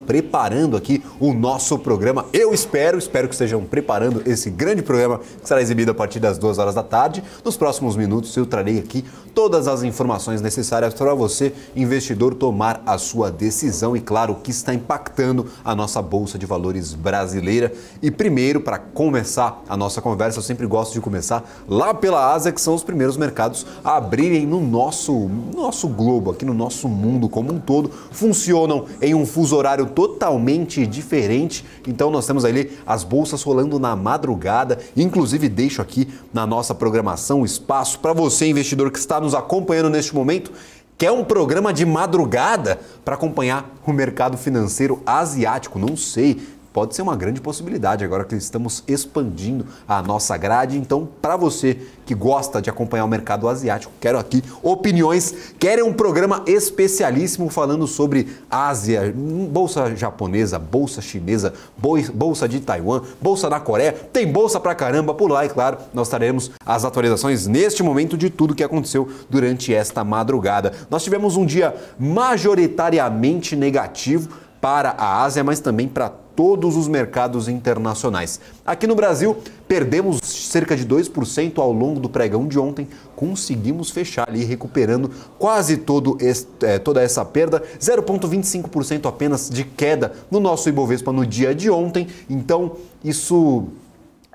preparando aqui o nosso programa. Eu espero que estejam preparando esse grande programa que será exibido a partir das 2 horas da tarde. Nos próximos minutos eu trarei aqui todas as informações necessárias para você, investidor, tomar a sua decisão e, claro, o que está impactando a nossa Bolsa de Valores brasileira. E primeiro, para começar a nossa conversa, eu sempre gosto de começar lá pela Ásia, que são os primeiros mercados a abrirem no nosso globo, aqui no nosso mundo como um todo. Funcionam em um fuso horário totalmente diferente, então nós temos ali as bolsas rolando na madrugada. Inclusive deixo aqui na nossa programação espaço para você, investidor que está nos acompanhando neste momento, quer um programa de madrugada para acompanhar o mercado financeiro asiático. Não sei, pode ser uma grande possibilidade agora que estamos expandindo a nossa grade. Então, para você que gosta de acompanhar o mercado asiático, quero aqui opiniões. Querem um programa especialíssimo falando sobre Ásia, bolsa japonesa, bolsa chinesa, bolsa de Taiwan, bolsa da Coreia. Tem bolsa pra caramba por lá e, claro, nós traremos as atualizações neste momento de tudo que aconteceu durante esta madrugada. Nós tivemos um dia majoritariamente negativo para a Ásia, mas também para todos os mercados internacionais. Aqui no Brasil, perdemos cerca de 2% ao longo do pregão de ontem, conseguimos fechar ali recuperando quase toda essa perda, 0,25% apenas de queda no nosso Ibovespa no dia de ontem. Então, isso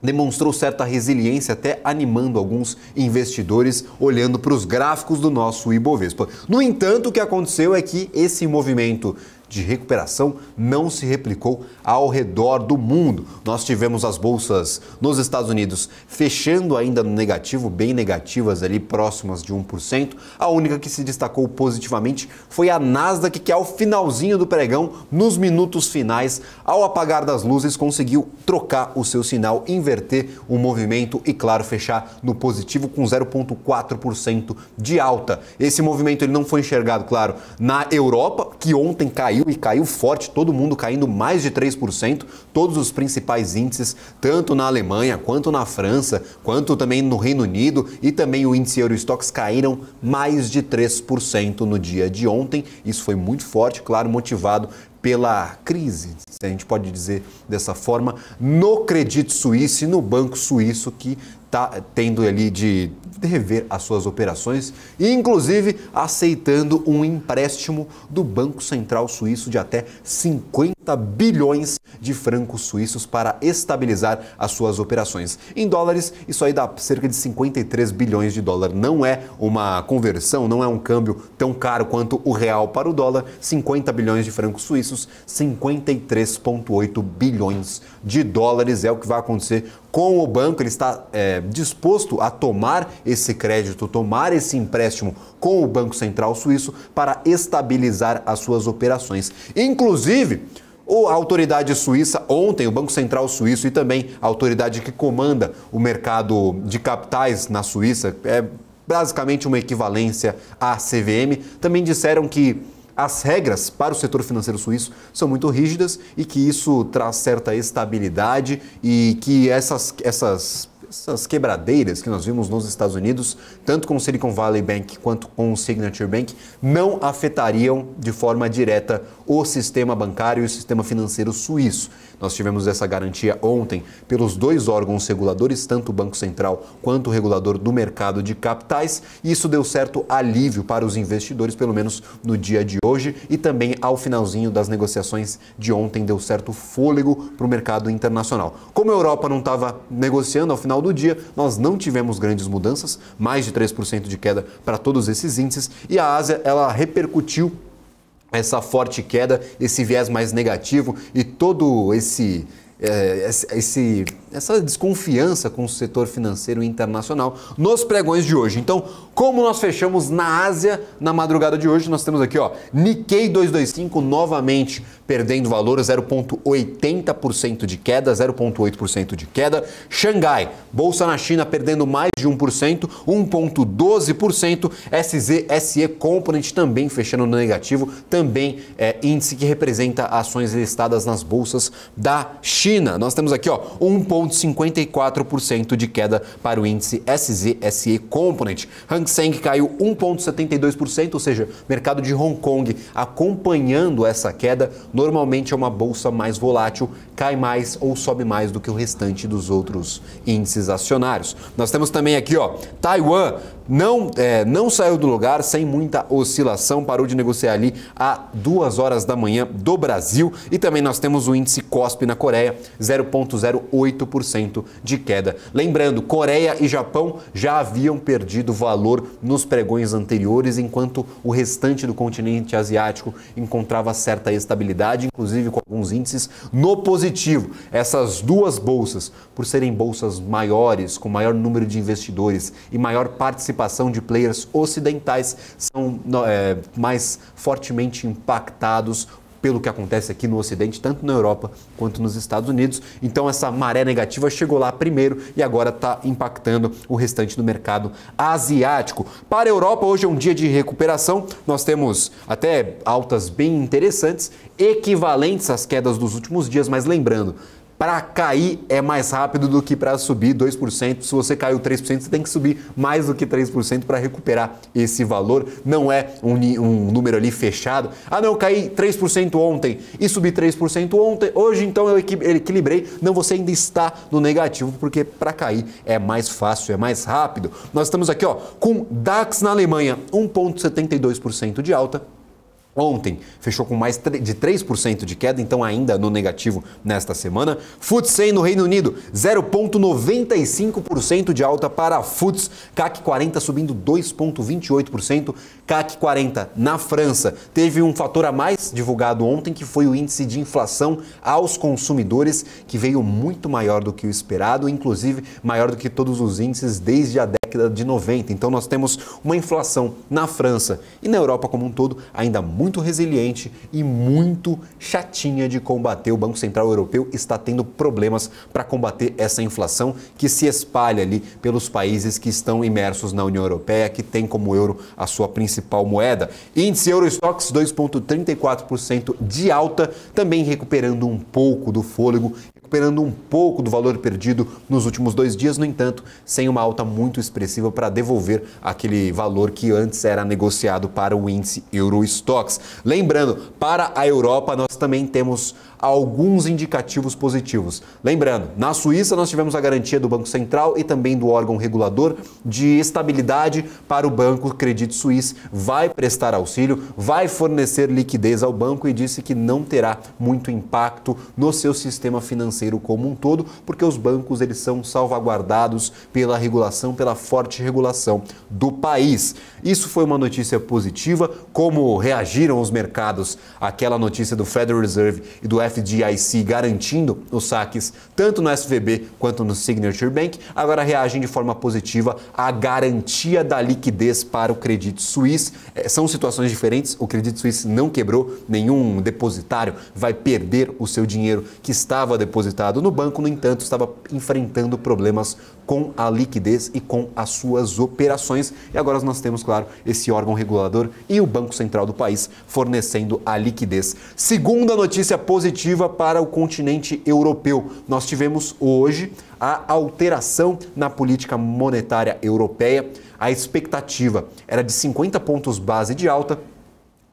demonstrou certa resiliência, até animando alguns investidores olhando para os gráficos do nosso Ibovespa. No entanto, o que aconteceu é que esse movimento de recuperação não se replicou ao redor do mundo. Nós tivemos as bolsas nos Estados Unidos fechando ainda no negativo, bem negativas ali, próximas de 1%. A única que se destacou positivamente foi a Nasdaq, que ao finalzinho do pregão, nos minutos finais, ao apagar das luzes, conseguiu trocar o seu sinal, inverter o movimento e, claro, fechar no positivo com 0,4% de alta. Esse movimento ele não foi enxergado, claro, na Europa, que ontem caiu e caiu forte, todo mundo caindo mais de 3%, todos os principais índices, tanto na Alemanha, quanto na França, quanto também no Reino Unido, e também o índice Eurostoxx caíram mais de 3% no dia de ontem. Isso foi muito forte, claro, motivado pela crise, se a gente pode dizer dessa forma, no Credit Suisse, no Banco Suíço, que está tendo ali de rever as suas operações e, inclusive, aceitando um empréstimo do Banco Central Suíço de até 50 bilhões de francos suíços para estabilizar as suas operações. Em dólares, isso aí dá cerca de 53 bilhões de dólares. Não é uma conversão, não é um câmbio tão caro quanto o real para o dólar. 50 bilhões de francos suíços, 53,8 bilhões de dólares é o que vai acontecer com o banco. Ele está disposto a tomar esse crédito, tomar esse empréstimo com o Banco Central Suíço para estabilizar as suas operações. Inclusive, a autoridade suíça, ontem, o Banco Central Suíço e também a autoridade que comanda o mercado de capitais na Suíça, é basicamente uma equivalência à CVM, também disseram que as regras para o setor financeiro suíço são muito rígidas e que isso traz certa estabilidade e que essas quebradeiras que nós vimos nos Estados Unidos, tanto com o Silicon Valley Bank quanto com o Signature Bank, não afetariam de forma direta o sistema bancário e o sistema financeiro suíço. Nós tivemos essa garantia ontem pelos dois órgãos reguladores, tanto o Banco Central quanto o regulador do mercado de capitais, e isso deu certo alívio para os investidores, pelo menos no dia de hoje, e também ao finalzinho das negociações de ontem deu certo fôlego para o mercado internacional. Como a Europa não estava negociando ao final do dia, nós não tivemos grandes mudanças, mais de 3% de queda para todos esses índices, e a Ásia ela repercutiu essa forte queda, esse viés mais negativo e todo essa desconfiança com o setor financeiro internacional nos pregões de hoje. Então, como nós fechamos na Ásia na madrugada de hoje, nós temos aqui, ó, Nikkei 225 novamente perdendo valor, 0,80% de queda, 0,8% de queda. Xangai, bolsa na China perdendo mais de 1%, 1,12%. SE Component também fechando no negativo, também índice que representa ações listadas nas bolsas da China. Nós temos aqui, ó, 1,5% 0,54% de queda para o índice SZSE Component. Hang Seng caiu 1,72%, ou seja, mercado de Hong Kong acompanhando essa queda. Normalmente é uma bolsa mais volátil, cai mais ou sobe mais do que o restante dos outros índices acionários. Nós temos também aqui, Taiwan não saiu do lugar sem muita oscilação, parou de negociar ali a 2 horas da manhã do Brasil. E também nós temos o índice KOSPI na Coreia, 0,08% de queda. Lembrando, Coreia e Japão já haviam perdido valor nos pregões anteriores, enquanto o restante do continente asiático encontrava certa estabilidade, inclusive com alguns índices no positivo. Essas duas bolsas, por serem bolsas maiores, com maior número de investidores e maior participação de players ocidentais, são mais fortemente impactados pelo que acontece aqui no Ocidente, tanto na Europa quanto nos Estados Unidos. Então essa maré negativa chegou lá primeiro e agora está impactando o restante do mercado asiático. Para a Europa, hoje é um dia de recuperação. Nós temos até altas bem interessantes, equivalentes às quedas dos últimos dias, mas lembrando, para cair é mais rápido do que para subir 2%. Se você caiu 3%, você tem que subir mais do que 3% para recuperar esse valor. Não é um número ali fechado. Ah, não, eu caí 3% ontem e subi 3% ontem. Hoje, então, eu equilibrei. Não, você ainda está no negativo, porque para cair é mais fácil, é mais rápido. Nós estamos aqui com DAX na Alemanha, 1,72% de alta. Ontem fechou com mais de 3% de queda, então ainda no negativo nesta semana. FTSE no Reino Unido, 0,95% de alta para a FTSE. CAC 40 subindo 2,28%. CAC 40 na França teve um fator a mais divulgado ontem, que foi o índice de inflação aos consumidores, que veio muito maior do que o esperado, inclusive maior do que todos os índices desde a década de 90. Então nós temos uma inflação na França e na Europa como um todo ainda muito resiliente e muito chatinha de combater. O Banco Central Europeu está tendo problemas para combater essa inflação que se espalha ali pelos países que estão imersos na União Europeia, que tem como euro a sua principal moeda. Índice Eurostoxx 2,34% de alta, também recuperando um pouco do fôlego, recuperando um pouco do valor perdido nos últimos 2 dias, no entanto, sem uma alta muito expressiva para devolver aquele valor que antes era negociado para o índice Eurostoxx. Lembrando, para a Europa nós também temos alguns indicativos positivos. Lembrando, na Suíça nós tivemos a garantia do Banco Central e também do órgão regulador de estabilidade para o banco Credit Suisse, vai prestar auxílio, vai fornecer liquidez ao banco e disse que não terá muito impacto no seu sistema financeiro como um todo, porque os bancos eles são salvaguardados pela regulação, pela forte regulação do país. Isso foi uma notícia positiva. Como reagiram os mercados àquela notícia do Federal Reserve e do FDIC garantindo os saques tanto no SVB quanto no Signature Bank, agora reagem de forma positiva à garantia da liquidez para o Credit Suisse. São situações diferentes, o Credit Suisse não quebrou, nenhum depositário vai perder o seu dinheiro que estava depositado no banco, no entanto, estava enfrentando problemas com a liquidez e com as suas operações. E agora nós temos, claro, esse órgão regulador e o Banco Central do país fornecendo a liquidez. Segunda notícia positiva para o continente europeu. Nós tivemos hoje a alteração na política monetária europeia. A expectativa era de 50 pontos base de alta.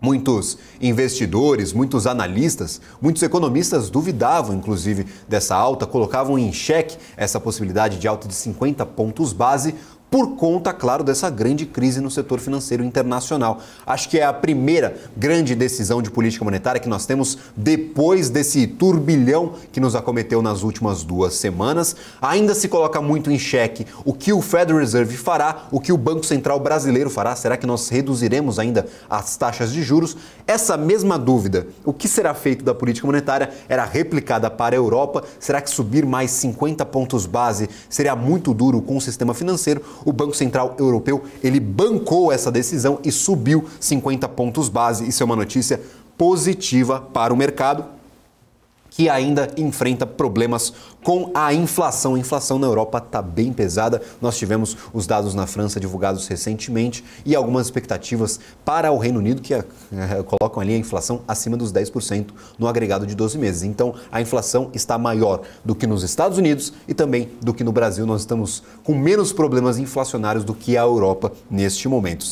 Muitos investidores, muitos analistas, muitos economistas duvidavam, inclusive, dessa alta, colocavam em xeque essa possibilidade de alta de 50 pontos base, por conta, claro, dessa grande crise no setor financeiro internacional. Acho que é a primeira grande decisão de política monetária que nós temos depois desse turbilhão que nos acometeu nas últimas 2 semanas. Ainda se coloca muito em xeque o que o Federal Reserve fará, o que o Banco Central brasileiro fará. Será que nós reduziremos ainda as taxas de juros? Essa mesma dúvida, o que será feito da política monetária, era replicada para a Europa. Será que subir mais 50 pontos base seria muito duro com o sistema financeiro? O Banco Central Europeu, ele bancou essa decisão e subiu 50 pontos base. Isso é uma notícia positiva para o mercado. que ainda enfrenta problemas com a inflação. A inflação na Europa está bem pesada. Nós tivemos os dados na França divulgados recentemente e algumas expectativas para o Reino Unido que colocam ali a inflação acima dos 10% no agregado de 12 meses. Então, a inflação está maior do que nos Estados Unidos e também do que no Brasil. Nós estamos com menos problemas inflacionários do que a Europa neste momento.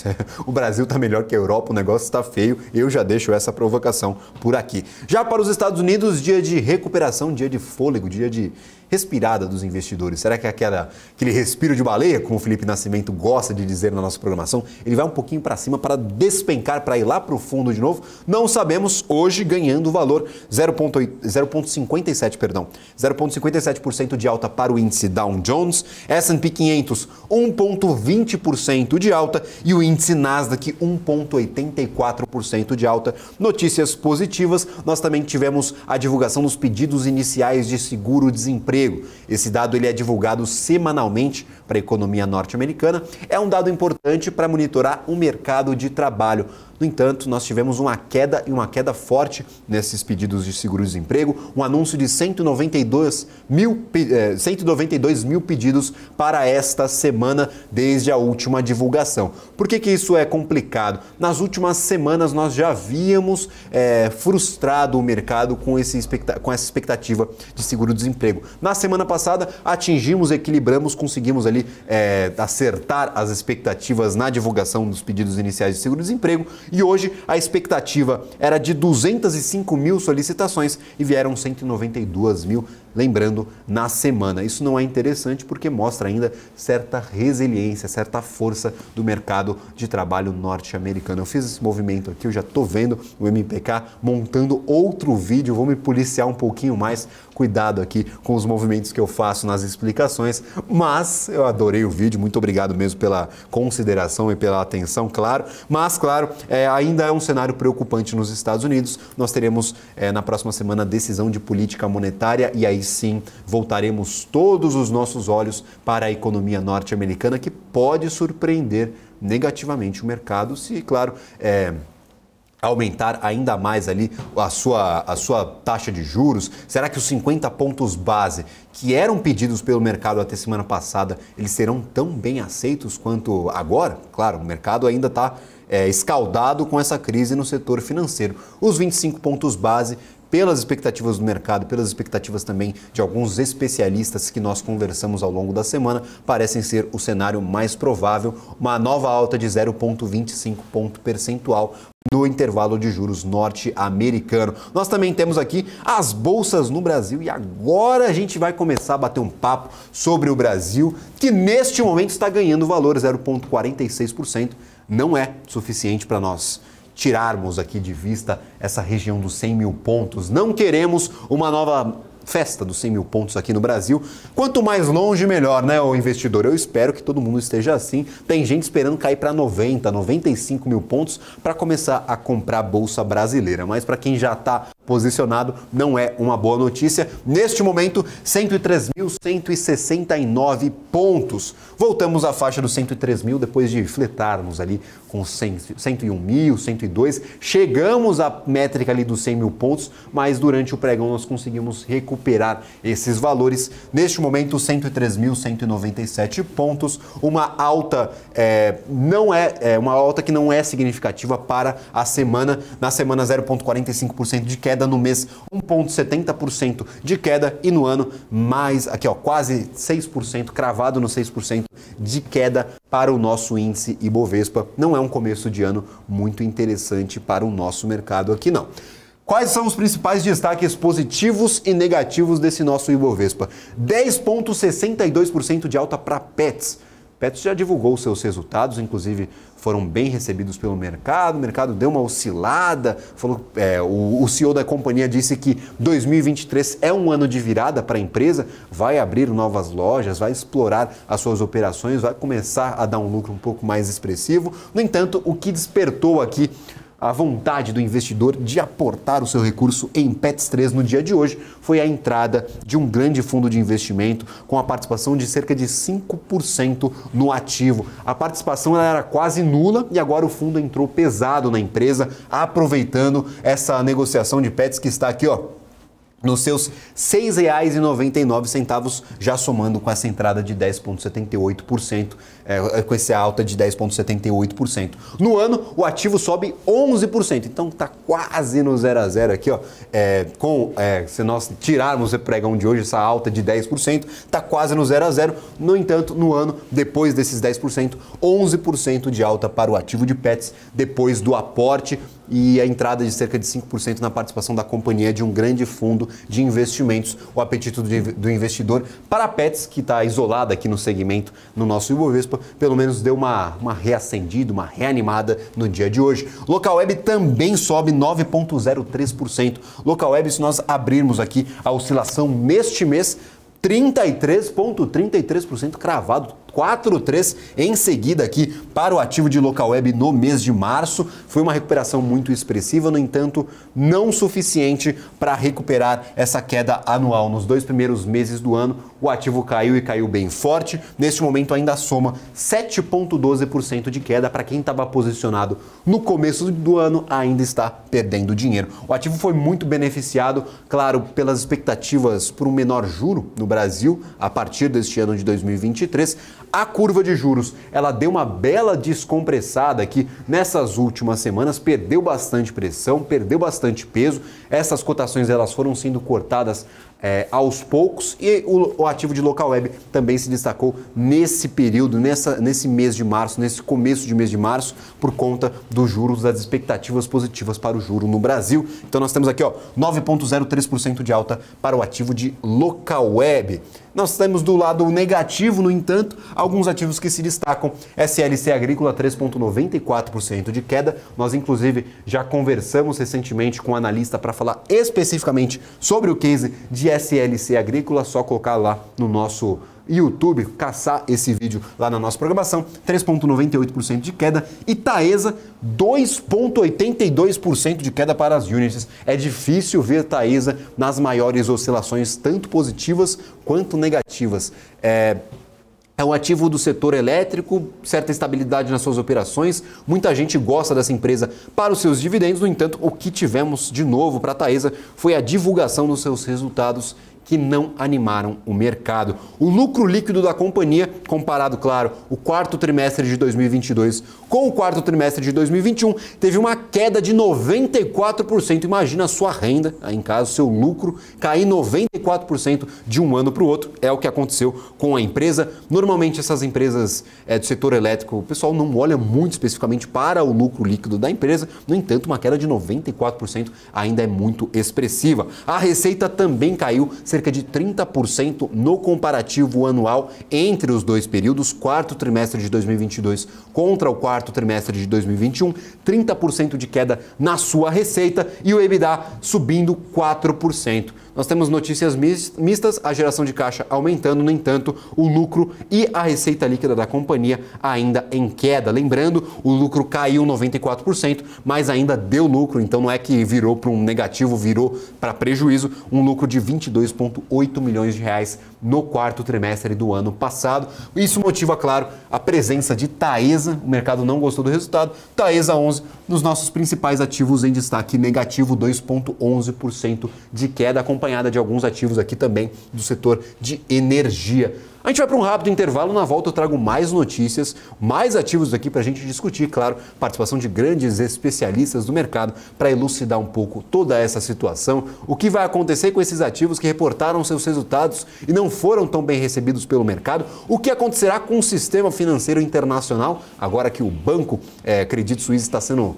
O Brasil está melhor que a Europa, o negócio está feio. Eu já deixo essa provocação por aqui. Já para os Estados Unidos, dia de recuperação, dia de fôlego, dia de respirada dos investidores. Será que é aquele respiro de baleia, como o Felipe Nascimento gosta de dizer na nossa programação, ele vai um pouquinho para cima para despencar, para ir lá para o fundo de novo? Não sabemos, hoje ganhando o valor 0,57% de alta para o índice Dow Jones, S&P 500 1,20% de alta e o índice Nasdaq 1,84% de alta. Notícias positivas, nós também tivemos a divulgação dos pedidos iniciais de seguro-desemprego. Esse dado ele é divulgado semanalmente para a economia norte-americana. É um dado importante para monitorar o mercado de trabalho. No entanto, nós tivemos uma queda forte nesses pedidos de seguro-desemprego, um anúncio de 192 mil pedidos para esta semana desde a última divulgação. Por que isso é complicado? Nas últimas semanas nós já havíamos frustrado o mercado com essa expectativa de seguro-desemprego. Na semana passada equilibramos, conseguimos ali acertar as expectativas na divulgação dos pedidos iniciais de seguro-desemprego. E hoje a expectativa era de 205 mil solicitações e vieram 192 mil, lembrando, na semana. Isso não é interessante porque mostra ainda certa resiliência, certa força do mercado de trabalho norte-americano. Eu fiz esse movimento aqui, eu já estou vendo o MPK montando outro vídeo, vou me policiar um pouquinho mais. Cuidado aqui com os movimentos que eu faço nas explicações, mas eu adorei o vídeo, muito obrigado mesmo pela consideração e pela atenção, claro. Mas, claro, ainda é um cenário preocupante nos Estados Unidos. Nós teremos na próxima semana decisão de política monetária e aí sim voltaremos todos os nossos olhos para a economia norte-americana, que pode surpreender negativamente o mercado se, claro, aumentar ainda mais ali a sua taxa de juros. Será que os 50 pontos base que eram pedidos pelo mercado até semana passada, eles serão tão bem aceitos quanto agora? Claro, o mercado ainda está escaldado com essa crise no setor financeiro. Os 25 pontos base, pelas expectativas do mercado, pelas expectativas também de alguns especialistas que nós conversamos ao longo da semana, parecem ser o cenário mais provável, uma nova alta de 0,25 ponto percentual no intervalo de juros norte-americano. Nós também temos aqui as bolsas no Brasil e agora a gente vai começar a bater um papo sobre o Brasil, que neste momento está ganhando valor 0,46%. Não é suficiente para nós tirarmos aqui de vista essa região dos 100 mil pontos. Não queremos uma nova festa dos 100 mil pontos aqui no Brasil. Quanto mais longe, melhor, né, o investidor? Eu espero que todo mundo esteja assim. Tem gente esperando cair para 90, 95 mil pontos para começar a comprar a Bolsa Brasileira. Mas para quem já está posicionado, não é uma boa notícia. Neste momento, 103.169 pontos. Voltamos à faixa dos 103 mil depois de fletarmos ali com 101 mil, 102. Chegamos à métrica ali dos 100 mil pontos, mas durante o pregão nós conseguimos recuperar esses valores. Neste momento, 103.197 pontos. Uma alta uma alta que não é significativa para a semana. Na semana, 0,45% de queda, no mês 1,70% de queda e no ano mais, aqui ó, quase 6%, cravado no 6% de queda para o nosso índice Ibovespa. Não é um começo de ano muito interessante para o nosso mercado aqui não. Quais são os principais destaques positivos e negativos desse nosso Ibovespa? 10,62% de alta para Petz. Petz já divulgou seus resultados, inclusive foram bem recebidos pelo mercado. O mercado deu uma oscilada. O CEO da companhia disse que 2023 é um ano de virada para a empresa, vai abrir novas lojas, vai explorar as suas operações, vai começar a dar um lucro um pouco mais expressivo. No entanto, o que despertou aqui a vontade do investidor de aportar o seu recurso em Petz 3 no dia de hoje foi a entrada de um grande fundo de investimento com a participação de cerca de 5% no ativo. A participação era quase nula e agora o fundo entrou pesado na empresa, aproveitando essa negociação de Petz que está aqui, ó, nos seus R$ 6,99, já somando com essa entrada de 10,78%, com essa alta de 10,78%. No ano, o ativo sobe 11%, então está quase no 0 a 0 aqui, ó. Se nós tirarmos o pregão de hoje, essa alta de 10%, está quase no 0 a 0. No entanto, no ano, depois desses 10%, 11% de alta para o ativo de Petz, depois do aporte e a entrada de cerca de 5% na participação da companhia de um grande fundo de investimentos. O apetite do investidor para a Petz, que está isolada aqui no segmento no nosso Ibovespa, pelo menos deu uma reacendida, uma reanimada no dia de hoje. Localweb também sobe 9,03%. Localweb, se nós abrirmos aqui a oscilação neste mês, 33,33% cravado, 4,3% em seguida aqui para o ativo de Localweb no mês de março. Foi uma recuperação muito expressiva, no entanto, não suficiente para recuperar essa queda anual. Nos 2 primeiros meses do ano, o ativo caiu e caiu bem forte. Neste momento ainda soma 7,12% de queda. Para quem estava posicionado no começo do ano, ainda está perdendo dinheiro. O ativo foi muito beneficiado, claro, pelas expectativas por um menor juro no Brasil a partir deste ano de 2023. A curva de juros, ela deu uma bela descompressada aqui nessas últimas semanas, perdeu bastante pressão, perdeu bastante peso. Essas cotações elas foram sendo cortadas aos poucos e o ativo de Localweb também se destacou nesse período, nesse mês de março, nesse começo de mês de março, por conta dos juros, das expectativas positivas para o juro no Brasil. Então nós temos aqui 9,03% de alta para o ativo de Localweb. Nós temos do lado negativo, no entanto, alguns ativos que se destacam. SLC Agrícola, 3,94% de queda. Nós, inclusive, já conversamos recentemente com um analista para falar especificamente sobre o case de SLC Agrícola. Só colocar lá no nosso YouTube, caçar esse vídeo lá na nossa programação. 3,98% de queda. E Taesa, 2,82% de queda para as units. É difícil ver Taesa nas maiores oscilações, tanto positivas quanto negativas. É um ativo do setor elétrico, certa estabilidade nas suas operações. Muita gente gosta dessa empresa para os seus dividendos. No entanto, o que tivemos de novo para a Taesa foi a divulgação dos seus resultados, que não animaram o mercado. O lucro líquido da companhia, comparado, claro, o quarto trimestre de 2022 com o quarto trimestre de 2021, teve uma queda de 94%. Imagina a sua renda, em caso, seu lucro, cair 94% de um ano para o outro. É o que aconteceu com a empresa. Normalmente, essas empresas do setor elétrico, o pessoal não olha muito especificamente para o lucro líquido da empresa. No entanto, uma queda de 94% ainda é muito expressiva. A receita também caiu cerca de 30% no comparativo anual entre os dois períodos, quarto trimestre de 2022 contra o quarto trimestre de 2021, 30% de queda na sua receita e o EBITDA subindo 4%. Nós temos notícias mistas, a geração de caixa aumentando, no entanto, o lucro e a receita líquida da companhia ainda em queda. Lembrando, o lucro caiu 94%, mas ainda deu lucro, então não é que virou para um negativo, virou para prejuízo, um lucro de 22,8 milhões de reais no quarto trimestre do ano passado. Isso motiva, claro, a presença de Taesa, o mercado não gostou do resultado, Taesa 11, nos nossos principais ativos em destaque negativo, 2,11% de queda, acompanhada de alguns ativos aqui também do setor de energia. A gente vai para um rápido intervalo, na volta eu trago mais notícias, mais ativos aqui para a gente discutir, claro, participação de grandes especialistas do mercado para elucidar um pouco toda essa situação, o que vai acontecer com esses ativos que reportaram seus resultados e não foram tão bem recebidos pelo mercado, o que acontecerá com o sistema financeiro internacional, agora que o banco Credit Suisse está sendo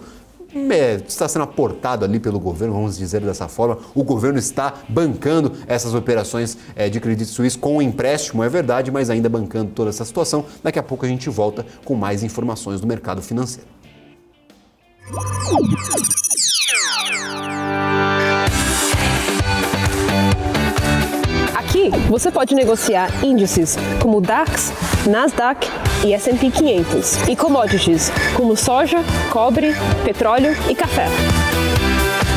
aportado ali pelo governo, vamos dizer dessa forma. O governo está bancando essas operações de Credit Suisse com o empréstimo, é verdade, mas ainda bancando toda essa situação. Daqui a pouco a gente volta com mais informações do mercado financeiro. Aqui você pode negociar índices como o DAX, Nasdaq e S&P 500 e commodities como soja, cobre, petróleo e café.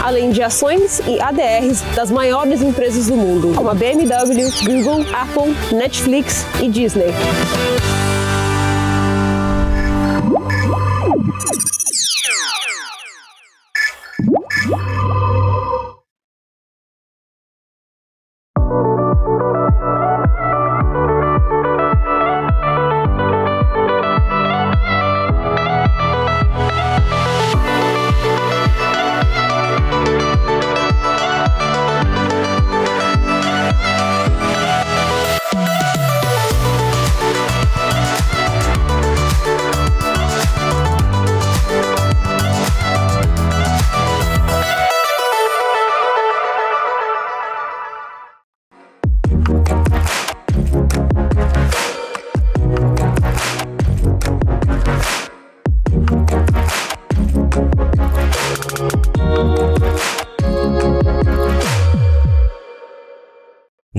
Além de ações e ADRs das maiores empresas do mundo, como a BMW, Google, Apple, Netflix e Disney.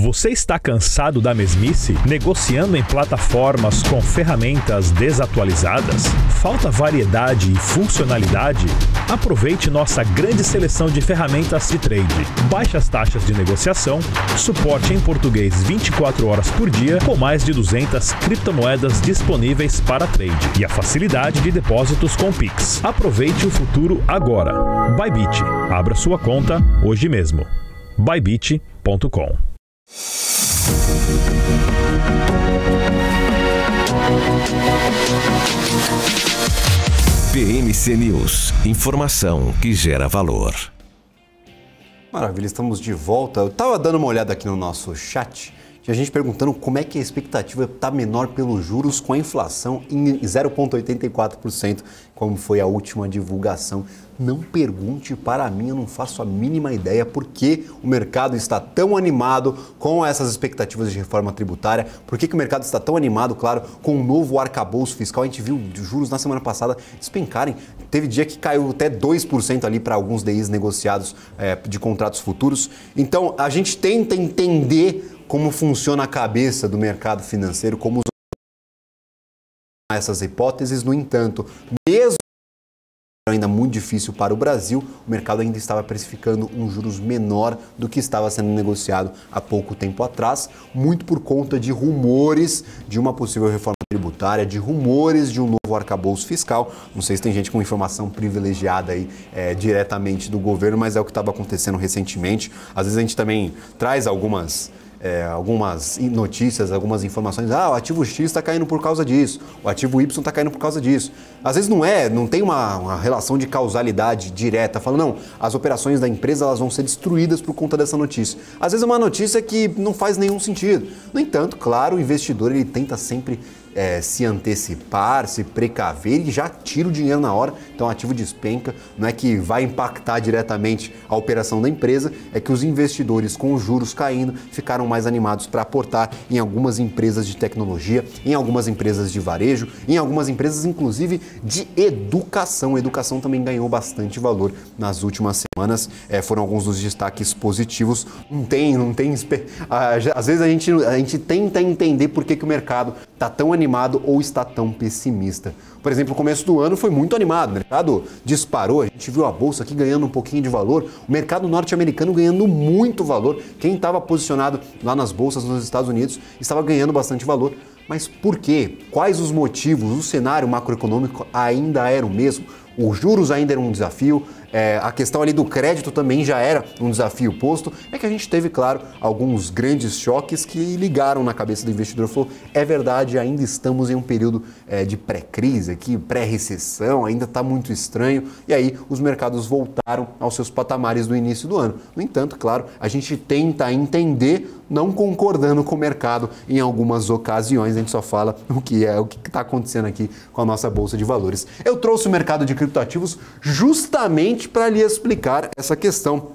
Você está cansado da mesmice? Negociando em plataformas com ferramentas desatualizadas? Falta variedade e funcionalidade? Aproveite nossa grande seleção de ferramentas de trade. Baixas taxas de negociação, suporte em português 24 horas por dia, com mais de 200 criptomoedas disponíveis para trade e a facilidade de depósitos com Pix. Aproveite o futuro agora. Bybit. Abra sua conta hoje mesmo. Bybit.com. PMC News. Informação que gera valor. Maravilha, estamos de volta. Eu estava dando uma olhada aqui no nosso chat. Tinha gente perguntando como é que a expectativa está menor pelos juros com a inflação em 0,84%, como foi a última divulgação. Não pergunte para mim, eu não faço a mínima ideia por que o mercado está tão animado com essas expectativas de reforma tributária, por que o mercado está tão animado, claro, com o novo arcabouço fiscal. A gente viu juros na semana passada despencarem. Teve dia que caiu até 2% ali para alguns DIs negociados de contratos futuros. Então, a gente tenta entender como funciona a cabeça do mercado financeiro, como essas hipóteses. No entanto, mesmo ainda muito difícil para o Brasil, o mercado ainda estava precificando um juros menor do que estava sendo negociado há pouco tempo atrás, muito por conta de rumores de uma possível reforma tributária, de rumores de um novo arcabouço fiscal. Não sei se tem gente com informação privilegiada aí diretamente do governo, mas é o que estava acontecendo recentemente. Às vezes a gente também traz algumas notícias, algumas informações. O ativo X está caindo por causa disso, o ativo Y está caindo por causa disso. Às vezes não tem uma relação de causalidade direta, falando, não, as operações da empresa elas vão ser destruídas por conta dessa notícia. Às vezes é uma notícia que não faz nenhum sentido. No entanto, claro, o investidor ele tenta sempre se antecipar, se precaver e já tira o dinheiro na hora. Então o ativo despenca, não é que vai impactar diretamente a operação da empresa, é que os investidores com os juros caindo ficaram mais animados para aportar em algumas empresas de tecnologia, em algumas empresas de varejo, em algumas empresas inclusive de educação. A educação também ganhou bastante valor nas últimas semanas, foram alguns dos destaques positivos. Às vezes a gente tenta entender por que o mercado está tão animado ou está tão pessimista. Por exemplo, o começo do ano foi muito animado, o mercado disparou, a gente viu a bolsa aqui ganhando um pouquinho de valor, o mercado norte-americano ganhando muito valor. Quem estava posicionado lá nas bolsas nos Estados Unidos estava ganhando bastante valor. Mas por quê? Quais os motivos? O cenário macroeconômico ainda era o mesmo? Os juros ainda eram um desafio, a questão ali do crédito também já era um desafio posto. É que a gente teve, claro, alguns grandes choques que ligaram na cabeça do investidor. Falou, é verdade, ainda estamos em um período de pré-crise aqui, pré-recessão, ainda está muito estranho. E aí os mercados voltaram aos seus patamares do início do ano. No entanto, claro, a gente tenta entender, não concordando com o mercado em algumas ocasiões. A gente só fala o que está acontecendo aqui com a nossa Bolsa de Valores. Eu trouxe o mercado de criptoativos justamente para lhe explicar essa questão.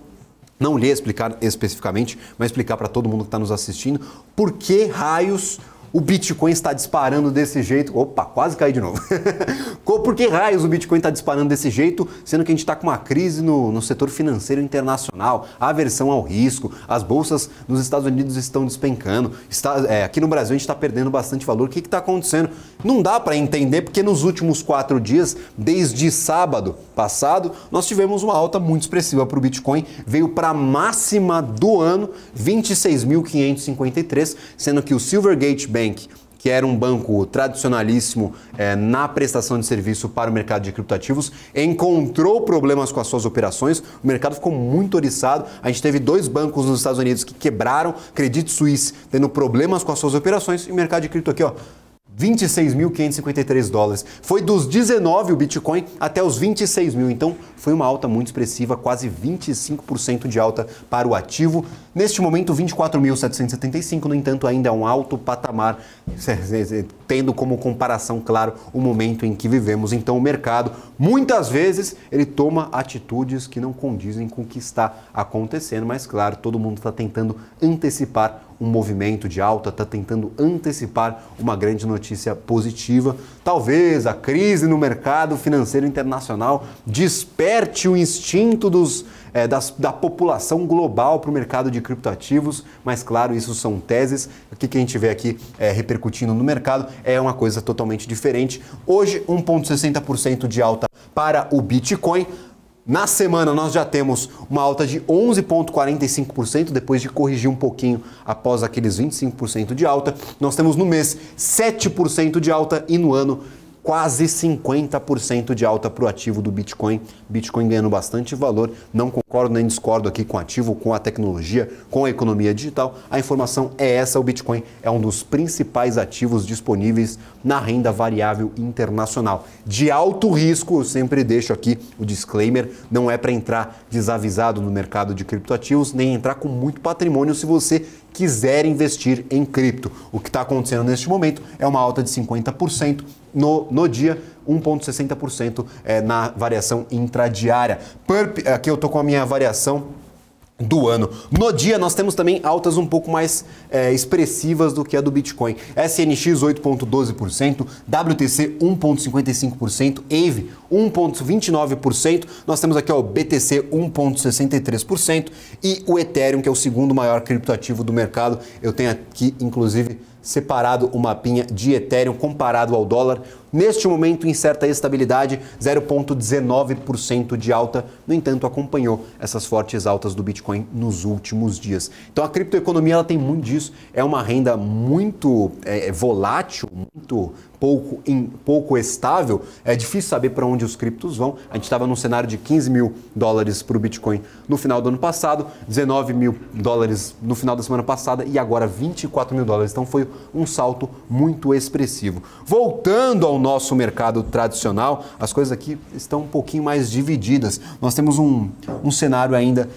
Não lhe explicar especificamente, mas explicar para todo mundo que está nos assistindo por que raios o Bitcoin está disparando desse jeito. Opa, quase caí de novo. Por que raios o Bitcoin está disparando desse jeito, sendo que a gente está com uma crise no setor financeiro internacional, a aversão ao risco, as bolsas nos Estados Unidos estão despencando, aqui no Brasil a gente está perdendo bastante valor. O que está acontecendo? Não dá para entender, porque nos últimos 4 dias, desde sábado passado, nós tivemos uma alta muito expressiva para o Bitcoin, veio para a máxima do ano, 26.553, sendo que o Silvergate Bank, que era um banco tradicionalíssimo na prestação de serviço para o mercado de criptoativos, encontrou problemas com as suas operações, o mercado ficou muito oriçado. A gente teve 2 bancos nos Estados Unidos que quebraram, Credit Suisse tendo problemas com as suas operações, e o mercado de cripto aqui, ó, $26.553. Foi dos 19 o Bitcoin até os 26 mil, então foi uma alta muito expressiva, quase 25% de alta para o ativo. Neste momento, 24.775, no entanto, ainda é um alto patamar, tendo como comparação, claro, o momento em que vivemos. Então, o mercado, muitas vezes, ele toma atitudes que não condizem com o que está acontecendo, mas, claro, todo mundo está tentando antecipar um movimento de alta, está tentando antecipar uma grande notícia positiva. Talvez a crise no mercado financeiro internacional desperte o instinto da população global para o mercado de criptoativos, mas claro, isso são teses. O que a gente vê aqui repercutindo no mercado é uma coisa totalmente diferente. Hoje, 1,60% de alta para o Bitcoin. Na semana nós já temos uma alta de 11,45%, depois de corrigir um pouquinho após aqueles 25% de alta. Nós temos no mês 7% de alta e no ano quase 50% de alta para o ativo do Bitcoin. Bitcoin ganhando bastante valor. Não concordo nem discordo aqui com o ativo, com a tecnologia, com a economia digital. A informação é essa, o Bitcoin é um dos principais ativos disponíveis na renda variável internacional. De alto risco, eu sempre deixo aqui o disclaimer, não é para entrar desavisado no mercado de criptoativos, nem entrar com muito patrimônio se você quiser investir em cripto. O que está acontecendo neste momento é uma alta de 50% no dia, 1,60% na variação intradiária. Aqui eu estou com a minha variação do ano. No dia nós temos também altas um pouco mais expressivas do que a do Bitcoin. SNX 8,12%, WTC 1,55%, AVE 1,29%, nós temos aqui o BTC 1,63% e o Ethereum, que é o segundo maior criptoativo do mercado. Eu tenho aqui inclusive separado o mapinha de Ethereum comparado ao dólar. Neste momento, em certa estabilidade, 0,19% de alta. No entanto, acompanhou essas fortes altas do Bitcoin nos últimos dias. Então, a criptoeconomia ela tem muito disso. É uma renda muito volátil, muito pouco estável. É difícil saber para onde os criptos vão. A gente estava num cenário de 15 mil dólares para o Bitcoin no final do ano passado, 19 mil dólares no final da semana passada e agora 24 mil dólares. Então, foi um salto muito expressivo. Voltando ao nosso mercado tradicional, as coisas aqui estão um pouquinho mais divididas. Nós temos um cenário ainda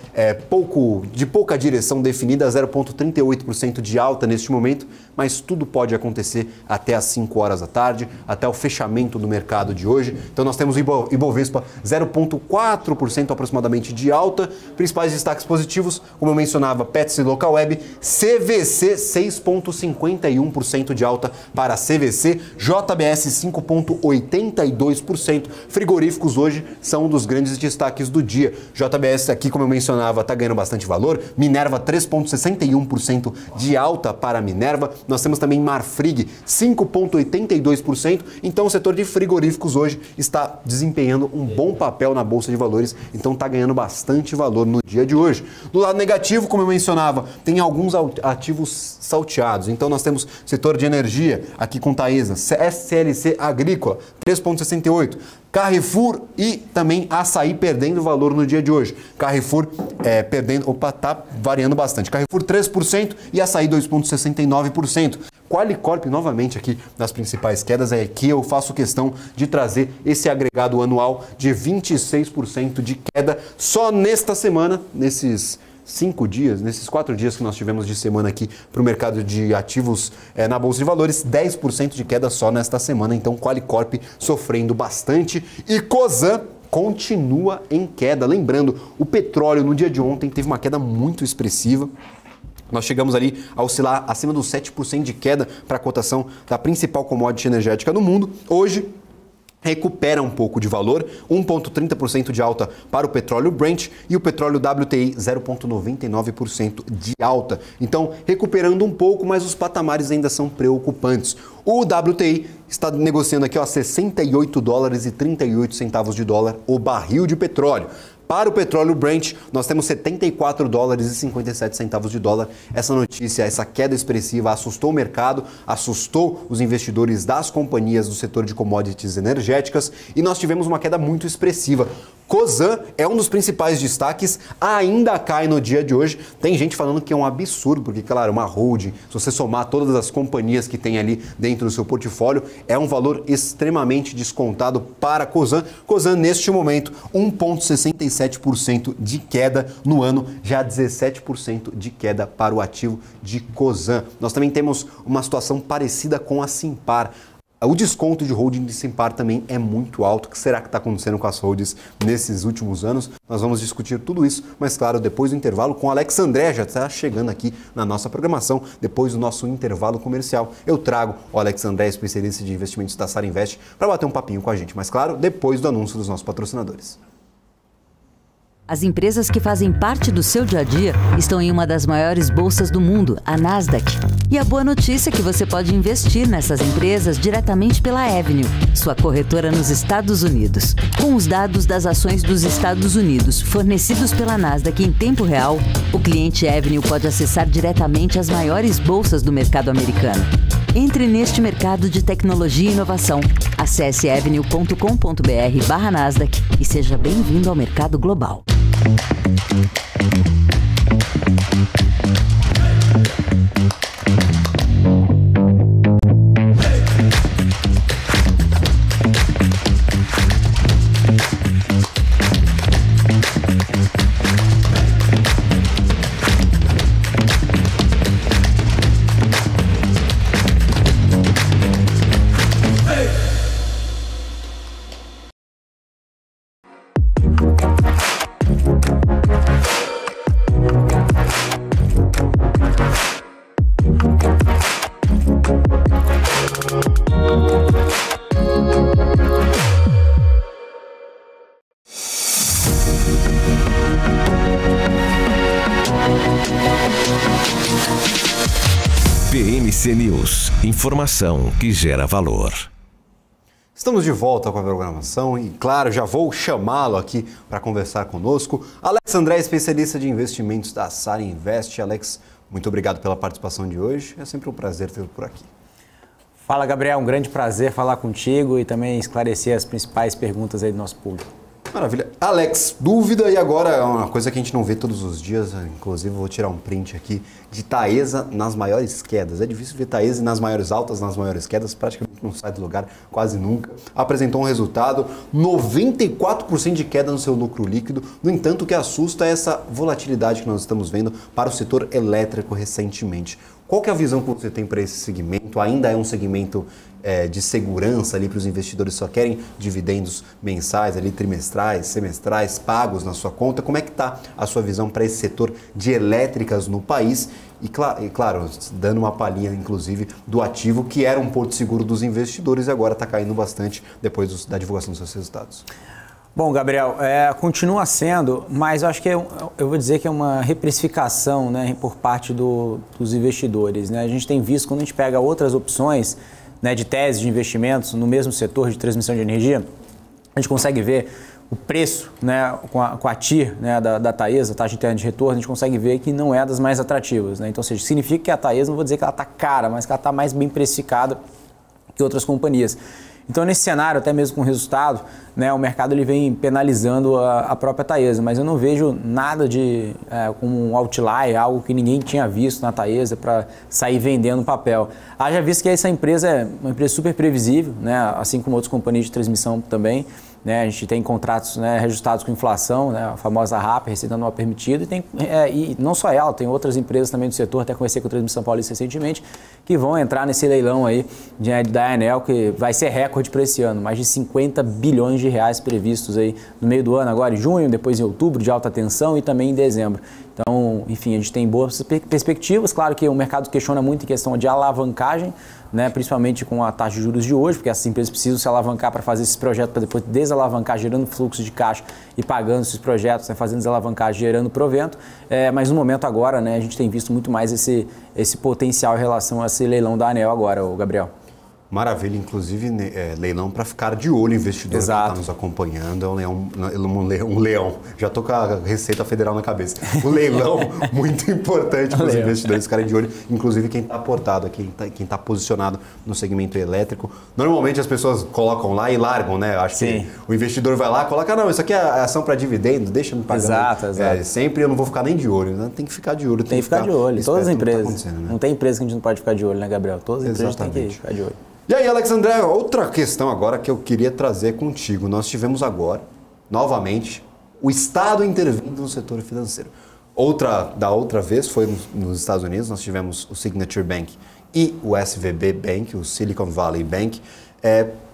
de pouca direção definida, 0,38% de alta neste momento, mas tudo pode acontecer até às 5 horas da tarde, até o fechamento do mercado de hoje. Então nós temos o Ibovespa 0,4% aproximadamente de alta. Principais destaques positivos, como eu mencionava, Pets e Local Web, CVC 6,51% de alta para a CVC, JBS 5,82%. Frigoríficos hoje são um dos grandes destaques do dia. JBS aqui, como eu mencionava, está ganhando bastante valor. Minerva 3,61% de alta para a Minerva. Nós temos também Marfrig 5,82%. Então o setor de frigoríficos hoje está desempenhando um bom papel na Bolsa de Valores. Então está ganhando bastante valor no dia de hoje. Do lado negativo, como eu mencionava, tem alguns ativos salteados. Então nós temos setor de energia, aqui com Taesa, SLC Agrícola, 3,68%. Carrefour e também Açaí perdendo valor no dia de hoje. Carrefour tá variando bastante. Carrefour 3% e Açaí 2,69%. Qualicorp, novamente aqui nas principais quedas, é que eu faço questão de trazer esse agregado anual de 26% de queda só nesta semana, nesses 5 dias, nesses 4 dias que nós tivemos de semana aqui para o mercado de ativos na Bolsa de Valores, 10% de queda só nesta semana. Então, Qualicorp sofrendo bastante e Cosan continua em queda. Lembrando, o petróleo no dia de ontem teve uma queda muito expressiva. Nós chegamos ali a oscilar acima dos 7% de queda para a cotação da principal commodity energética do mundo. Hoje, recupera um pouco de valor, 1,30% de alta para o petróleo Brent e o petróleo WTI 0,99% de alta. Então, recuperando um pouco, mas os patamares ainda são preocupantes. O WTI está negociando aqui a $68,38 de dólar o barril de petróleo. Para o petróleo Brent, nós temos $74,57 de dólar. Essa notícia, essa queda expressiva assustou o mercado, assustou os investidores das companhias do setor de commodities energéticas e nós tivemos uma queda muito expressiva. Cosan é um dos principais destaques, ainda cai no dia de hoje. Tem gente falando que é um absurdo, porque, claro, uma holding, se você somar todas as companhias que tem ali dentro do seu portfólio, é um valor extremamente descontado para Cosan. Cosan, neste momento, 1,67% de queda no ano, já 17% de queda para o ativo de Cosan. Nós também temos uma situação parecida com a Simpar. O desconto de holding de Simpar também é muito alto. O que será que está acontecendo com as holdings nesses últimos anos? Nós vamos discutir tudo isso, mas claro, depois do intervalo com o Alex André, já está chegando aqui na nossa programação, depois do nosso intervalo comercial. Eu trago o Alex André, especialista de investimentos da Sara Invest, para bater um papinho com a gente, mas claro, depois do anúncio dos nossos patrocinadores. As empresas que fazem parte do seu dia a dia estão em uma das maiores bolsas do mundo, a Nasdaq. E a boa notícia é que você pode investir nessas empresas diretamente pela Avenue, sua corretora nos Estados Unidos. Com os dados das ações dos Estados Unidos fornecidos pela Nasdaq em tempo real, o cliente Avenue pode acessar diretamente as maiores bolsas do mercado americano. Entre neste mercado de tecnologia e inovação. Acesse avenue.com.br/Nasdaq e seja bem-vindo ao mercado global. PMC News, informação que gera valor. Estamos de volta com a programação e, claro, já vou chamá-lo aqui para conversar conosco. Alex André, especialista de investimentos da Sara Invest. Alex, muito obrigado pela participação de hoje. É sempre um prazer tê-lo por aqui. Fala, Gabriel. Um grande prazer falar contigo e também esclarecer as principais perguntas aí do nosso público. Maravilha. Alex, dúvida, e agora é uma coisa que a gente não vê todos os dias, inclusive vou tirar um print aqui, de Taesa nas maiores quedas. É difícil ver Taesa nas maiores altas, nas maiores quedas, praticamente não sai do lugar, quase nunca. Apresentou um resultado, 94% de queda no seu lucro líquido. No entanto, o que assusta é essa volatilidade que nós estamos vendo para o setor elétrico recentemente. Qual que é a visão que você tem para esse segmento? Ainda é um segmento de segurança ali para os investidores que só querem dividendos mensais, ali, trimestrais, semestrais, pagos na sua conta? Como é que está a sua visão para esse setor de elétricas no país? E claro, dando uma palhinha, inclusive, do ativo que era um porto seguro dos investidores e agora está caindo bastante depois da divulgação dos seus resultados. Bom, Gabriel, continua sendo, mas eu acho que eu vou dizer que é uma reprecificação, né, por parte dos investidores, né? A gente tem visto, quando a gente pega outras opções, né, de tese de investimentos no mesmo setor de transmissão de energia, a gente consegue ver o preço, né, com a TIR, né, da Taesa, taxa interna de retorno, a gente consegue ver que não é das mais atrativas, né? Então, ou seja, significa que a Taesa, não vou dizer que ela está cara, mas que ela está mais bem precificada que outras companhias. Então, nesse cenário, até mesmo com o resultado, né, o mercado ele vem penalizando a própria Taesa, mas eu não vejo nada de como um outlier, algo que ninguém tinha visto na Taesa para sair vendendo papel. Haja visto que essa empresa é uma empresa super previsível, né, assim como outras companhias de transmissão também. Né, a gente tem contratos, né, reajustados com inflação, né, a famosa RAP, Receita Anual Permitida, e não só ela, tem outras empresas também do setor, até conversei com o Transmissão Paulista recentemente, que vão entrar nesse leilão aí da Enel, que vai ser recorde para esse ano, mais de 50 bilhões de reais previstos aí no meio do ano, agora em junho, depois em outubro, de alta tensão e também em dezembro. Então, enfim, a gente tem boas perspectivas, claro que o mercado questiona muito em questão de alavancagem, né, principalmente com a taxa de juros de hoje, porque essas empresas precisam se alavancar para fazer esses projetos, para depois desalavancar, gerando fluxo de caixa e pagando esses projetos, né, fazendo desalavancagem, gerando provento. Mas no momento agora, né, a gente tem visto muito mais esse potencial em relação a esse leilão da ANEEL agora, o Gabriel. Maravilha, inclusive leilão para ficar de olho, investidor que está nos acompanhando, é um leão, já estou com a Receita Federal na cabeça, um leilão muito importante para os investidores ficarem de olho, inclusive quem está aportado, quem está posicionado no segmento elétrico. Normalmente as pessoas colocam lá e largam, né? Acho que o investidor vai lá e coloca, não, isso aqui é ação para dividendo, deixa me pagar. Exato. Sempre eu não vou ficar nem de olho, né? Tem que ficar de olho. Tem que ficar de olho, todas as empresas. Não tem empresa que a gente não pode ficar de olho, né, Gabriel? Todas as empresas têm que ficar de olho. E aí, Alex André, outra questão agora que eu queria trazer contigo. Nós tivemos agora, novamente, o Estado intervindo no setor financeiro. Da outra vez foi nos Estados Unidos, nós tivemos o Signature Bank e o SVB Bank, o Silicon Valley Bank,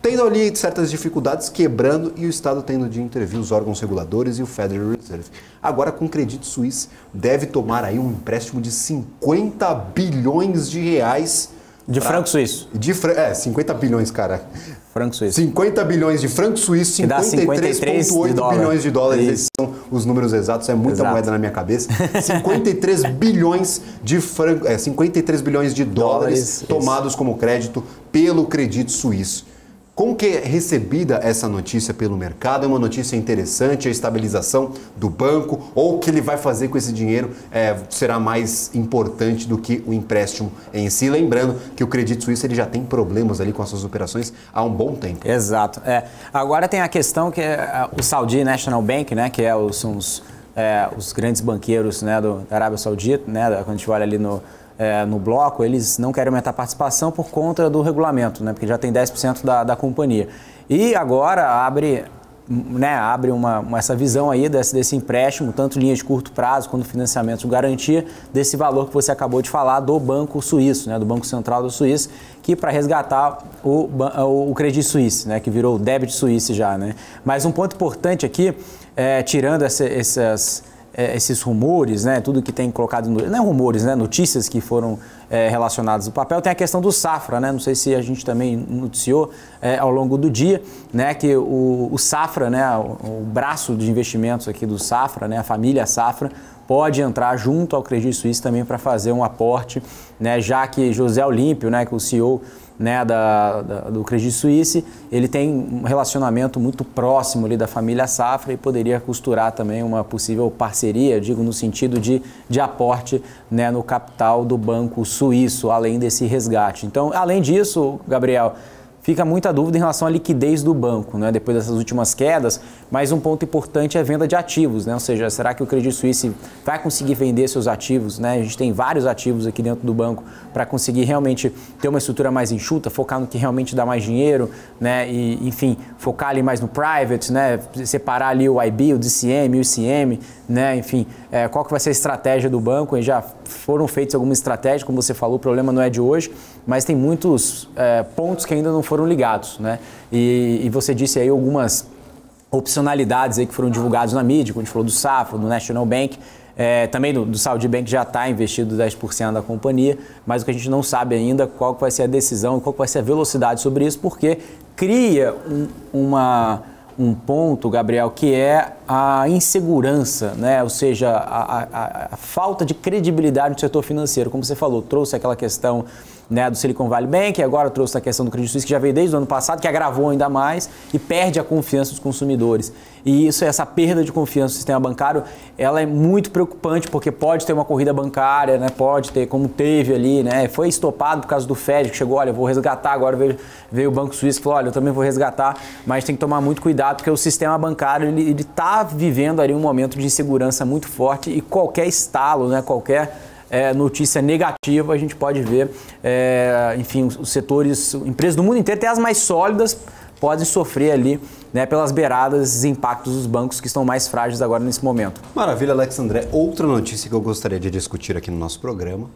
tendo ali certas dificuldades, quebrando, e o Estado tendo de intervir, os órgãos reguladores e o Federal Reserve. Agora, com o Credit Suisse, deve tomar aí um empréstimo de 50 bilhões de reais. De franco suíço. 50 bilhões, cara. Franco suíço. 50 bilhões de franco suíço, 53,8 bilhões de dólares. Esses são os números exatos, é muita moeda na minha cabeça. 53 bilhões de 53 bilhões de dólares tomados como crédito pelo Credit Suisse. Como que é recebida essa notícia pelo mercado? É uma notícia interessante, a estabilização do banco, ou o que ele vai fazer com esse dinheiro será mais importante do que o empréstimo em si? Lembrando que o Credit Suisse ele já tem problemas ali com as suas operações há um bom tempo. Exato. Agora tem a questão que é o Saudi National Bank, né, que são os grandes banqueiros, né, da Arábia Saudita, né, quando a gente olha ali no bloco, eles não querem aumentar a participação por conta do regulamento, né, porque já tem 10% da companhia. E agora abre essa visão aí desse empréstimo, tanto linha de curto prazo quanto financiamento de garantia, desse valor que você acabou de falar do Banco Suíço, né, do Banco Central do Suíço, que para resgatar o Credit Suisse, né, que virou o Debit Suisse já. Né. Mas um ponto importante aqui, tirando esses rumores, né, tudo que tem colocado, não é rumores, né, notícias que foram relacionadas ao papel, tem a questão do Safra, né, não sei se a gente também noticiou ao longo do dia, né, que o Safra, né, o braço de investimentos aqui do Safra, né, a família Safra, pode entrar junto ao Credit Suisse também para fazer um aporte, né, já que José Olímpio, né, que é o CEO, né, do Credit Suisse, ele tem um relacionamento muito próximo ali da família Safra e poderia costurar também uma possível parceria, digo no sentido de aporte, né, no capital do Banco Suíço, além desse resgate. Então, além disso, Gabriel, fica muita dúvida em relação à liquidez do banco, né, depois dessas últimas quedas, mas um ponto importante é a venda de ativos, né, ou seja, será que o Credit Suisse vai conseguir vender seus ativos? Né? A gente tem vários ativos aqui dentro do banco para conseguir realmente ter uma estrutura mais enxuta, focar no que realmente dá mais dinheiro, né, e, enfim, focar ali mais no private, né, separar ali o IB, o DCM, o ICM, né, enfim, qual que vai ser a estratégia do banco? E já foram feitas algumas estratégias, como você falou, o problema não é de hoje, mas tem muitos pontos que ainda não foram ligados, né? E você disse aí algumas opcionalidades aí que foram divulgadas na mídia, quando a gente falou do Safra, do National Bank, também do Saudi Bank já está investido 10% da companhia, mas o que a gente não sabe ainda qual que vai ser a decisão e qual que vai ser a velocidade sobre isso, porque cria um ponto, Gabriel, que é a insegurança, né? Ou seja, a falta de credibilidade no setor financeiro. Como você falou, trouxe aquela questão, né, do Silicon Valley Bank, e agora trouxe a questão do Credit Suisse, que já veio desde o ano passado, que agravou ainda mais e perde a confiança dos consumidores. E essa perda de confiança no sistema bancário, ela é muito preocupante, porque pode ter uma corrida bancária, né, pode ter, como teve ali, né, foi estopado por causa do Fed, que chegou, olha, vou resgatar, agora veio o Banco Suíço que falou, olha, eu também vou resgatar, mas tem que tomar muito cuidado, porque o sistema bancário, ele está vivendo ali um momento de insegurança muito forte e qualquer estalo, né, qualquer notícia negativa, a gente pode ver, enfim, os setores, empresas do mundo inteiro, até as mais sólidas, podem sofrer ali, né, pelas beiradas, esses impactos dos bancos que estão mais frágeis agora nesse momento. Maravilha, Alex André. Outra notícia que eu gostaria de discutir aqui no nosso programa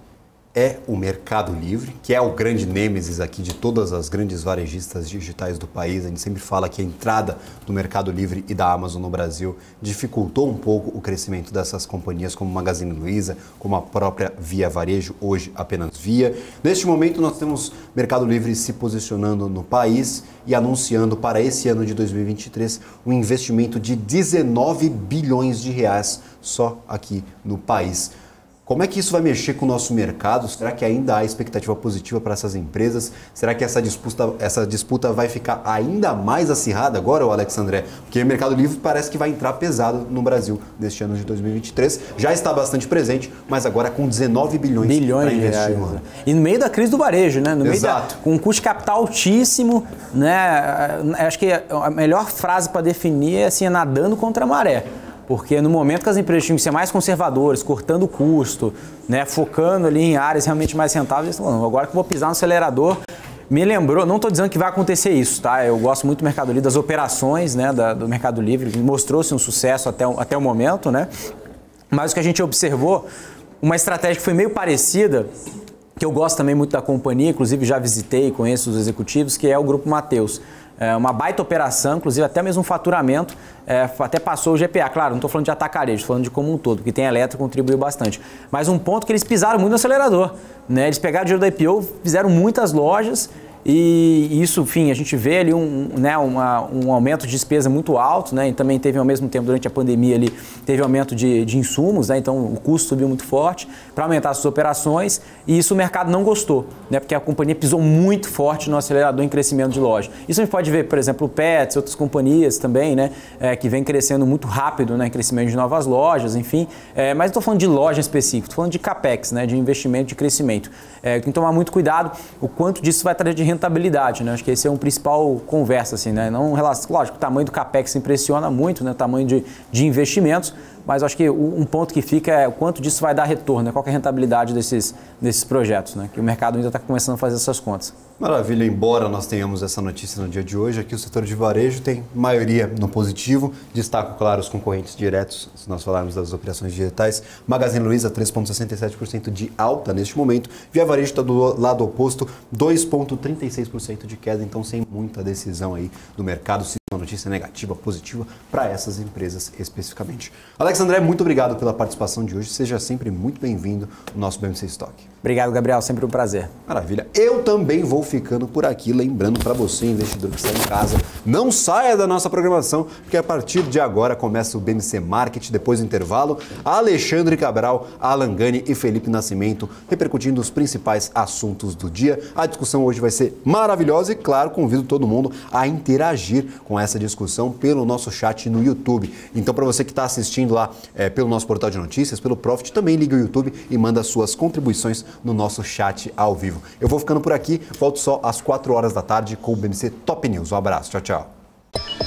é o Mercado Livre, que é o grande nêmesis aqui de todas as grandes varejistas digitais do país. A gente sempre fala que a entrada do Mercado Livre e da Amazon no Brasil dificultou um pouco o crescimento dessas companhias como Magazine Luiza, como a própria Via Varejo, hoje apenas Via. Neste momento nós temos Mercado Livre se posicionando no país e anunciando para esse ano de 2023 um investimento de 19 bilhões de reais só aqui no país. Como é que isso vai mexer com o nosso mercado? Será que ainda há expectativa positiva para essas empresas? Será que essa disputa vai ficar ainda mais acirrada agora, Alex André? Porque o Mercado Livre parece que vai entrar pesado no Brasil neste ano de 2023. Já está bastante presente, mas agora com 19 bilhões para investir no ano. E no meio da crise do varejo, né? Com um custo de capital altíssimo, né? Acho que a melhor frase para definir é assim, nadando contra a maré. Porque no momento que as empresas tinham que ser mais conservadoras, cortando o custo, né, focando ali em áreas realmente mais rentáveis, eles estão falando, agora que eu vou pisar no acelerador, me lembrou, não estou dizendo que vai acontecer isso, tá? Eu gosto muito do Mercado Livre, das operações, né, do Mercado Livre, mostrou-se um sucesso até o momento, né? Mas o que a gente observou, uma estratégia que foi meio parecida, que eu gosto também muito da companhia, inclusive já visitei e conheço os executivos, que é o Grupo Mateus. É uma baita operação, inclusive até mesmo faturamento, até passou o GPA. Claro, não estou falando de atacarejo, estou falando de como um todo, porque tem elétrico, contribuiu bastante. Mas um ponto que eles pisaram muito no acelerador, né? Eles pegaram o dinheiro da IPO, fizeram muitas lojas, e isso, enfim, a gente vê ali um aumento de despesa muito alto, né? E também teve ao mesmo tempo, durante a pandemia ali, teve aumento de insumos, né? Então o custo subiu muito forte para aumentar suas operações, e isso o mercado não gostou, né? Porque a companhia pisou muito forte no acelerador em crescimento de loja. Isso a gente pode ver, por exemplo, o Pets, outras companhias também, né? Que vem crescendo muito rápido, né? Em crescimento de novas lojas, enfim. Mas não estou falando de loja específica, estou falando de CAPEX, né? De investimento, de crescimento. Tem que tomar muito cuidado o quanto disso vai trazer de rentabilidade, né? Acho que esse é um principal conversa, assim, né? Não, lógico, o tamanho do CAPEX impressiona muito, né? O tamanho de investimentos, mas acho que um ponto que fica é o quanto disso vai dar retorno, né? Qual que é a rentabilidade desses projetos, né? Que o mercado ainda está começando a fazer essas contas. Maravilha, embora nós tenhamos essa notícia no dia de hoje, aqui o setor de varejo tem maioria no positivo. Destaco, claro, os concorrentes diretos, se nós falarmos das operações digitais. Magazine Luiza, 3,67% de alta neste momento. Via Varejo está do lado oposto, 2,36% de queda, então sem muita decisão aí do mercado. Uma notícia negativa, positiva para essas empresas especificamente. Alex André, muito obrigado pela participação de hoje. Seja sempre muito bem-vindo no nosso BMC Stock. Obrigado, Gabriel. Sempre um prazer. Maravilha. Eu também vou ficando por aqui, lembrando para você, investidor que está em casa, não saia da nossa programação, porque a partir de agora começa o BMC Market, depois do intervalo, Alexandre Cabral, Alan Gani e Felipe Nascimento repercutindo os principais assuntos do dia. A discussão hoje vai ser maravilhosa e, claro, convido todo mundo a interagir com essa discussão pelo nosso chat no YouTube. Então, para você que está assistindo lá pelo nosso portal de notícias, pelo Profit, também liga o YouTube e manda suas contribuições no nosso chat ao vivo. Eu vou ficando por aqui, volto só às 4 horas da tarde com o BMC Top News. Um abraço, tchau, tchau.